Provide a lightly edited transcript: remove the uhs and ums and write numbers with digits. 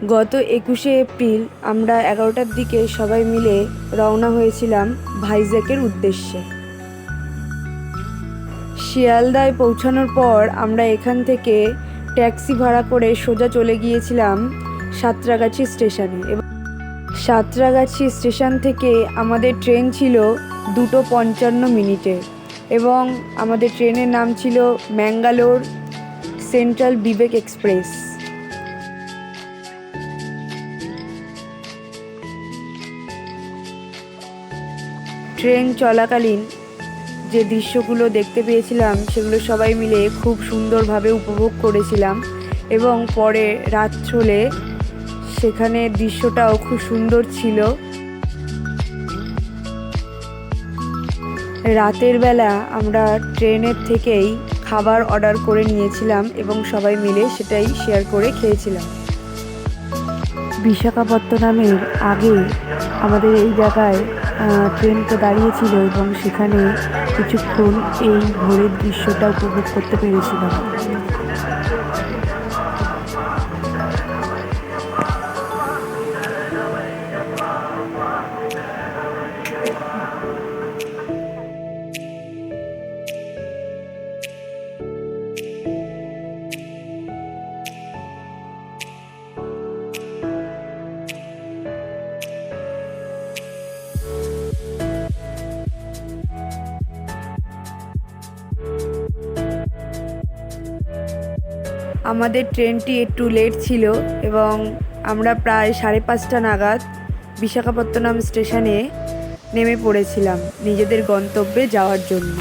গত 21শে এপ্রিল আমরা 11টার দিকে সবাই মিলে রওনা হয়েছিলাম ভাইজ্যাকের উদ্দেশ্যে। শিয়ালদায় পৌঁছানোর পর আমরা এখান থেকে ট্যাক্সি ভাড়া করে সোজা চলে গিয়েছিলাম সাঁতরাগাছি স্টেশনে। এবং সাঁতরাগাছি স্টেশন থেকে আমাদের ট্রেন ছিল 2:55 এবং আমাদের ট্রেনের নাম ছিল ম্যাঙ্গালোর সেন্ট্রাল বিবেক এক্সপ্রেস। ট্রেন চলাকালীন যে দৃশ্যগুলো দেখতে পেয়েছিলাম সেগুলো সবাই মিলে খুব সুন্দরভাবে উপভোগ করেছিলাম এবং পরে রাত হলে সেখানে দৃশ্যটাও খুব সুন্দর ছিল। রাতের বেলা আমরা ট্রেনের থেকেই খাবার অর্ডার করে নিয়েছিলাম এবং সবাই মিলে সেটাই শেয়ার করে খেয়েছিলাম। বিশাখাপত্তনমের আগে আমাদের এই জায়গায় ট্রেনটা দাঁড়িয়েছিল এবং সেখানে কিছুক্ষণ এই ভোরের দৃশ্যটা উপভোগ করতে পেরেছিলাম। আমাদের ট্রেনটি একটু লেট ছিল এবং আমরা প্রায় 5:30 নাগাদ বিশাখাপত্তনম স্টেশনে নেমে পড়েছিলাম নিজেদের গন্তব্যে যাওয়ার জন্য।